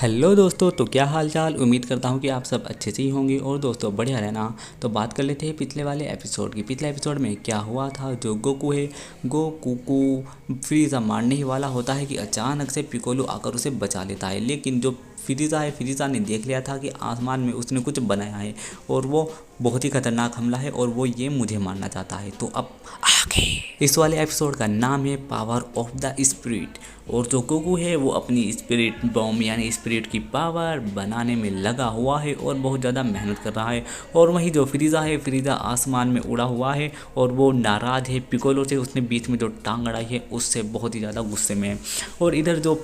Hello दोस्तों, तो क्या हाल चाल। उम्मीद करता हूँ कि आप सब अच्छे से ही होंगे और दोस्तों बढ़िया रहना। तो बात कर लेते हैं पिछले वाले एपिसोड की। पिछले एपिसोड में क्या हुआ था, जो गोकू है, गोकू को फ्रीज़ा मारने ही वाला होता है कि अचानक से पिकोलो आकर उसे बचा लेता है। लेकिन जो फ्रीज़ा है, फ्रीज़ा ने देख लिया था कि आसमान में उसने कुछ बनाया है और वो बहुत ही खतरनाक हमला है और वो ये मुझे मारना चाहता है। तो अब आगे इस वाले एपिसोड का नाम है पावर ऑफ द स्पिरिट। और जो गोकू है वो अपनी स्पिरिट बॉम्ब यानी स्पिरिट की पावर बनाने में लगा हुआ है और बहुत ज़्यादा मेहनत कर रहा है। और वहीं जो फ्रीज़ा है, फ्रीज़ा आसमान में उड़ा हुआ है और वो नाराज़ है पिकोलो से। उसने बीच में जो टांग अड़ाई है उससे बहुत ही ज़्यादा गुस्से में है। और इधर जो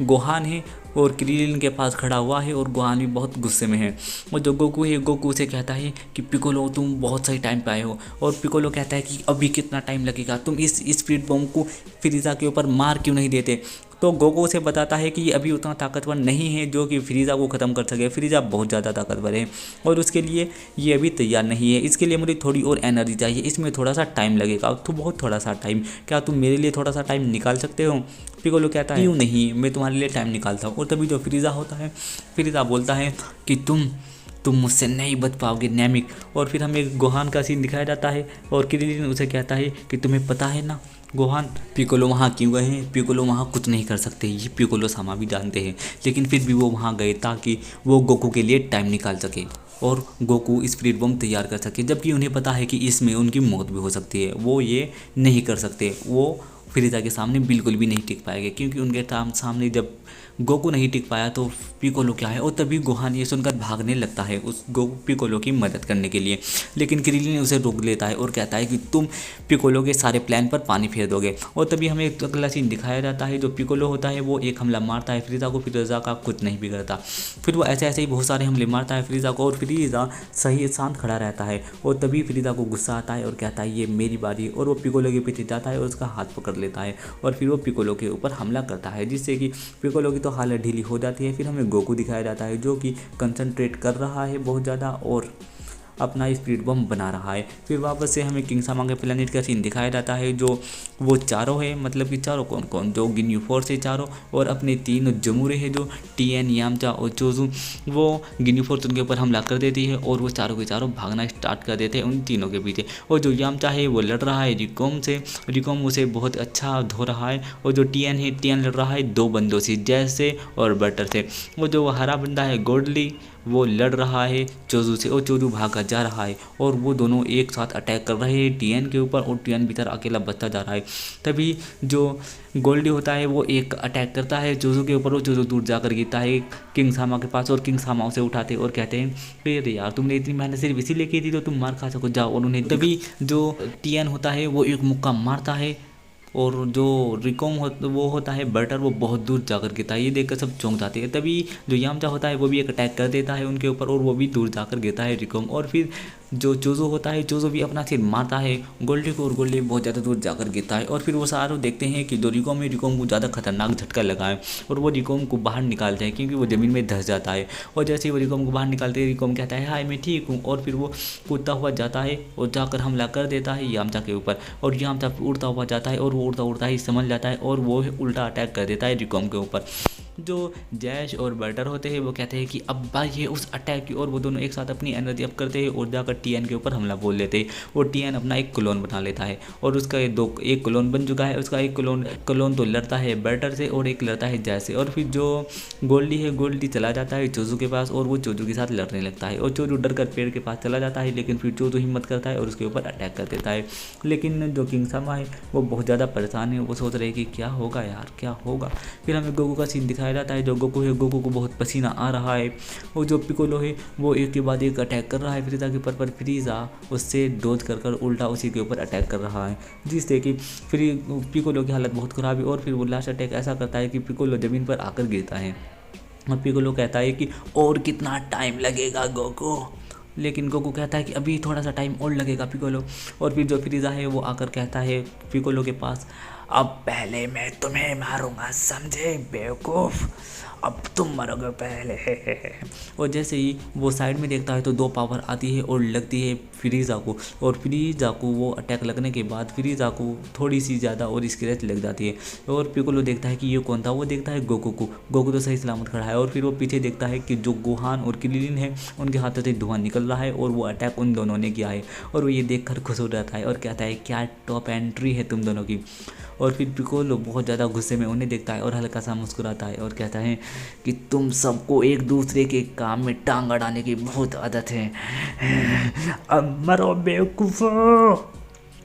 गोहान है और क्रिलिन के पास खड़ा हुआ है और गोहान भी बहुत गुस्से में है। और जो गोकू है, गोकू से कहता है कि पिकोलो तुम बहुत सही टाइम पे आए हो। और पिकोलो कहता है कि अभी कितना टाइम लगेगा, तुम इस स्पीड बम को फ्रीज़ा के ऊपर मार क्यों नहीं देते। तो गोकू उसे बताता है कि ये अभी उतना ताकतवर नहीं है जो कि फ्रीज़ा को ख़त्म कर सके। फ्रीज़ा बहुत ज़्यादा ताकतवर है और उसके लिए ये अभी तैयार नहीं है। इसके लिए मुझे थोड़ी और एनर्जी चाहिए, इसमें थोड़ा सा टाइम लगेगा, तो बहुत थोड़ा सा टाइम। क्या तुम मेरे लिए थोड़ा सा टाइम निकाल सकते हो। पिकोलो कहता है क्यों नहीं, मैं तुम्हारे लिए टाइम निकालता हूँ। और तभी जो फ्रीज़ा होता है, फ्रीज़ा बोलता है कि तुम मुझसे नहीं बच पाओगे नैमिक। और फिर हमें गोहान का सीन दिखाया जाता है और क्रिलिन उसे कहता है कि तुम्हें पता है ना गोहान, पिकोलो वहाँ क्यों गए हैं। पिकोलो वहाँ कुछ नहीं कर सकते, ये पिकोलो सामा भी जानते हैं। लेकिन फिर भी वो वहाँ गए ताकि वो गोकू के लिए टाइम निकाल सके और गोकू स्पिरिट बम तैयार कर सके। जबकि उन्हें पता है कि इसमें उनकी मौत भी हो सकती है। वो ये नहीं कर सकते, वो फ्रीज़ा के सामने बिल्कुल भी नहीं टिक पाएंगे, क्योंकि उनके सामने जब गोकू नहीं टिक पाया तो पिकोलो क्या है। और तभी गोहान ये सुनकर भागने लगता है उस पिकोलो की मदद करने के लिए। लेकिन क्रिलिन उसे रोक लेता है और कहता है कि तुम पिकोलो के सारे प्लान पर पानी फेर दोगे। और तभी हमें एक अगला सीन दिखाया जाता है। जो पिकोलो होता है वो एक हमला मारता है फ्रीज़ा को, फ्रीज़ा का कुछ नहीं बिगड़ता। फिर वो ऐसे ऐसे ही बहुत सारे हमले मारता है फ्रीज़ा को और फ्रीज़ा सही शांत खड़ा रहता है। और तभी फ्रीज़ा को गुस्सा आता है और कहता है ये मेरी बारी। और वो पिकोलो के पीछे जाता है और उसका हाथ पकड़ लेता है और फिर वो पिकोलो के ऊपर हमला करता है, जिससे कि पिकोलो की तो हालत ढीली हो जाती है। फिर हमें गोकू दिखाया जाता है जो कि कंसंट्रेट कर रहा है बहुत ज़्यादा और अपना स्पिरिट बम बना रहा है। फिर वापस से हमें किंग सामा के प्लेनेट का सीन दिखाया जाता है। जो वो चारों है, मतलब कि चारों कौन कौन, जो गिन्यू फोर्स है चारों और अपने तीन जमूरे हैं जो टीएन, यामचा और चोजू, वो गिन्यू फोर्स उनके ऊपर हमला कर देती है और वो चारों के चारों भागना स्टार्ट कर देते हैं उन तीनों के पीछे। और जो यामचा है वो लड़ रहा है रिकॉम से, रिकॉम उसे बहुत अच्छा धो रहा है। और जो टीएन है, टीएन लड़ रहा है दो बंदों से, जैस से और बटर से। वो जो हरा बंदा है गोल्डली, वो लड़ रहा है चोजू से और चोजू भागा जा रहा है। और वो दोनों एक साथ अटैक कर रहे हैं टीएन के ऊपर और टीएन भीतर अकेला बचता जा रहा है। तभी जो गोल्डी होता है वो एक अटैक करता है चोजू के ऊपर और चोजू दूर जाकर गिरता है किंग सामा के पास। और किंग सामा उसे उठाते और कहते हैं फिर यार तुमने इतनी मेहनत सिर्फ इसीलिए की थी तो तुम मार खा सको, जाओ। और उन्हें तभी जो टीएन होता है वो एक मुक्का मारता है और जो रिकॉम वो होता है बटर, वो बहुत दूर जाकर गिरता है। ये देखकर सब चौंक जाते हैं। तभी जो यामचा होता है वो भी एक अटैक कर देता है उनके ऊपर और वो भी दूर जाकर गिरता है रिकॉम। और फिर जो चोजो होता है, चोजो भी अपना सिर मारता है गोल्डी को और गोल्डी बहुत ज़्यादा दूर जाकर गिरता है। और फिर वो सारे देखते हैं कि जो रिकॉम है, रिकॉम को ज़्यादा खतरनाक झटका लगा है और वो रिकॉम को बाहर निकालते हैं क्योंकि वो ज़मीन में धंस जाता है। और जैसे ही वो रिकॉम को बाहर निकालते हैं, रिकॉम कहता है हाय मैं ठीक हूँ। और फिर वो कूदता हुआ जाता है और जाकर हमला कर देता है यामचा के ऊपर। और यामचा उड़ता हुआ जाता है और वो उड़ता उड़ता ही समझ जाता है और वो उल्टा अटैक कर देता है रिकॉम के ऊपर। जो जैश और बटर होते हैं वो कहते हैं कि अब भाई ये उस अटैक की, और वो दोनों एक साथ अपनी एनर्जी अप करते हैं और जाकर टीएन के ऊपर हमला बोल लेते हैं। और टीएन अपना एक क्लोन बना लेता है और उसका एक क्लोन बन चुका है। उसका एक क्लोन तो लड़ता है बटर से और एक लड़ता है जैश से। और फिर जो गोल्डी है, गोल्डी चला जाता है चोजू के पास और वो चोजू के साथ लड़ने लगता है। और चोजू डर कर पेड़ के पास चला जाता है, लेकिन फिर चोजू हिम्मत करता है और उसके ऊपर अटैक कर देता है। लेकिन जो किंग सामा है वो बहुत ज़्यादा परेशान है, वो सोच रहे हैं कि क्या होगा यार, क्या होगा। फिर हमें गोकू का सीन दिखाया जाता है। जो गोकू है, गोकू को बहुत पसीना आ रहा है। और जो पिकोलो है वो एक के बाद एक अटैक कर रहा है फ्रीज़ा के ऊपर, पर फ्रीज़ा उससे डोज कर उल्टा उसी के ऊपर अटैक कर रहा है, जिससे कि फिर पिकोलो की हालत बहुत ख़राब है। और फिर वो लास्ट अटैक ऐसा करता है कि पिकोलो ज़मीन पर आकर गिरता है। और पिकोलो कहता है कि और कितना टाइम लगेगा गोकू। लेकिन गोकू कहता है कि अभी थोड़ा सा टाइम और लगेगा पिकोलो। और फिर जो फ्रीज़ा है वो आकर कहता है पिकोलो के पास, अब पहले मैं तुम्हें मारूंगा समझे बेवकूफ़। अब तुम मरोगे पहले। और जैसे ही वो साइड में देखता है तो दो पावर आती है और लगती है फ्रीज़ा को, और फ्रीज़ा को वो अटैक लगने के बाद फ्रीज़ा को थोड़ी सी ज़्यादा और स्क्रैच लग जाती है। और पिकोलो देखता है कि ये कौन था, वो देखता है गोकू को। गोकू तो सही सलामत खड़ा है। और फिर वो पीछे देखता है कि जो गोहान और क्रिलिन है उनके हाथों से धुआं निकल रहा है और वो अटैक उन दोनों ने किया है। और वो ये देखकर खुश हो जाता है और कहता है क्या टॉप एंट्री है तुम दोनों की। और फिर पिकोलो बहुत ज़्यादा गुस्से में उन्हें देखता है और हल्का सा मुस्कुराता है और कहता है कि तुम सबको एक दूसरे के काम में टांग अड़ाने की बहुत आदत है, अब मरो बेवकूफ़ो।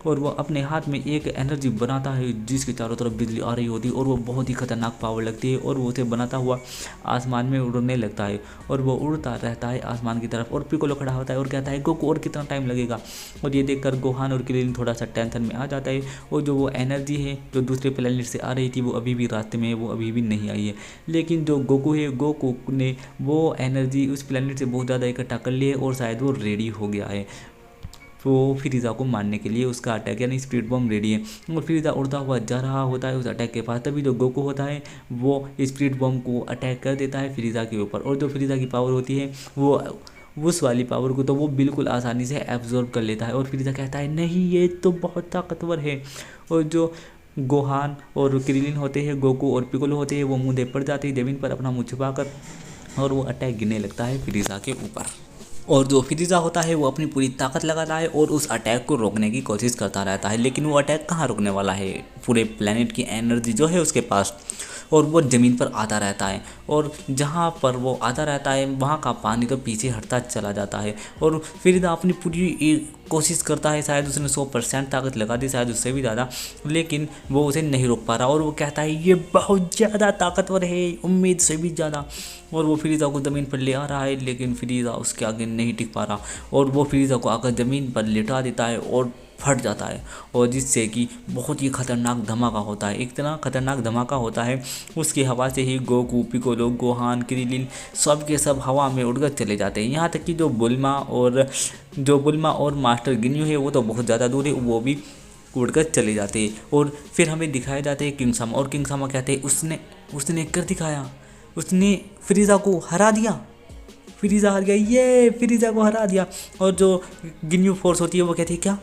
और वो अपने हाथ में एक एनर्जी बनाता है जिसके चारों तरफ बिजली आ रही होती है और वो बहुत ही खतरनाक पावर लगती है। और वो उसे बनाता हुआ आसमान में उड़ने लगता है और वो उड़ता रहता है आसमान की तरफ। और पिकोलो खड़ा होता है और कहता है गोकू और कितना टाइम लगेगा। और ये देखकर गोहान और क्रिलिन थोड़ा सा टेंशन में आ जाता है। और जो वो एनर्जी है जो दूसरे प्लेनेट से आ रही थी वो अभी भी रास्ते में है, वो अभी भी नहीं आई है। लेकिन जो गोकू है, गोकू ने वो एनर्जी उस प्लेनेट से बहुत ज़्यादा इकट्ठा कर ली है और शायद वो रेडी हो गया है वो फ्रीज़ा को मारने के लिए। उसका अटैक यानी स्पीड बम रेडी है। और फ्रीज़ा उड़ता हुआ जा रहा होता है उस अटैक के पास, तभी जो गोकू होता है वो स्पीड बम को अटैक कर देता है फ्रीज़ा के ऊपर। और जो फ्रीज़ा की पावर होती है वो उस वाली पावर को तो वो बिल्कुल आसानी से एब्जॉर्ब कर लेता है। और फ्रीज़ा कहता है नहीं ये तो बहुत ताकतवर है। और जो गोहान और क्रिलिन होते हैं, गोकू और पिकोलो होते हैं, वो मुंह पड़ जाते हैं ज़मीन पर अपना मुँह छुपाकर और वो अटैक गिरने लगता है फ्रीज़ा के ऊपर। और जो फ्रीज़ा होता है वो अपनी पूरी ताकत लगाता है और उस अटैक को रोकने की कोशिश करता रहता है। लेकिन वो अटैक कहाँ रुकने वाला है, पूरे प्लेनेट की एनर्जी जो है उसके पास, और वो ज़मीन पर आता रहता है। और जहाँ पर वो आता रहता है वहाँ का पानी तो पीछे हटता चला जाता है। और फ्रीज़ा अपनी पूरी कोशिश करता है, शायद उसने 100% ताकत लगा दी, शायद उससे भी ज़्यादा, लेकिन वो उसे नहीं रोक पा रहा। और वो कहता है ये बहुत ज़्यादा ताकतवर है, उम्मीद से भी ज़्यादा। और वो फ्रीज़ा को ज़मीन पर ले आ रहा है लेकिन फ्रीज़ा उसके आगे नहीं टिक पा रहा। और वो फ्रीज़ा को आकर ज़मीन पर लिटा देता है और फट जाता है। और जिससे कि बहुत ही खतरनाक धमाका होता है। इतना खतरनाक धमाका होता है उसकी हवा से ही गोकू, पिकोलो, गोहान, क्रिलिन सब के सब हवा में उड़कर चले जाते हैं। यहाँ तक कि जो बुल्मा और मास्टर गिन्यू है वो तो बहुत ज़्यादा दूर है, वो भी उड़कर चले जाते हैं। और फिर हमें दिखाए जाते हैं किंग सामा। और किंग सामा कहते हैं उसने कर दिखाया, उसने फ्रीज़ा को हरा दिया, फ्रीज़ा हार गया, ये फ्रीज़ा को हरा दिया। और जो गिन्यू फोर्स होती है वो कहती है क्या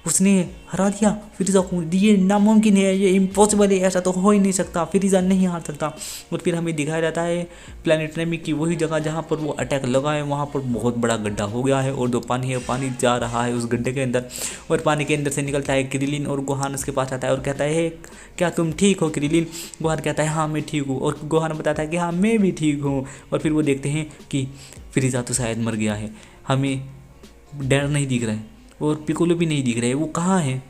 उसने हरा दिया फ्रीज़ा को, ये नामुमकिन है, ये इम्पॉसिबल है, ऐसा तो हो ही नहीं सकता, फ्रीज़ा नहीं हार सकता। और फिर हमें दिखाया जाता है प्लेनेट नेमी की वही जगह जहाँ पर वो अटैक लगा है, वहाँ पर बहुत बड़ा गड्ढा हो गया है और जो पानी है पानी जा रहा है उस गड्ढे के अंदर। और पानी के अंदर से निकलता है क्रिलिन और गोहान उसके पास आता है और कहता है क्या तुम ठीक हो क्रिलिन? गोहान कहता है हाँ मैं ठीक हूँ। और गोहान बताता है कि हाँ मैं भी ठीक हूँ। और फिर वो देखते हैं कि फ्रीज़ा तो शायद मर गया है, हमें डर नहीं दिख रहा है और पिकोलो भी नहीं दिख रहे, वो कहाँ है?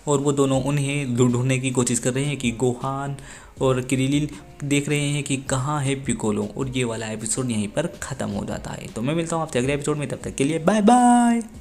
और वो दोनों उन्हें ढूंढने की कोशिश कर रहे हैं कि गोहान और क्रिलिन देख रहे हैं कि कहाँ है पिकोलो। और ये वाला एपिसोड यहीं पर ख़त्म हो जाता है। तो मैं मिलता हूँ आपसे अगले एपिसोड में, तब तक के लिए बाय बाय।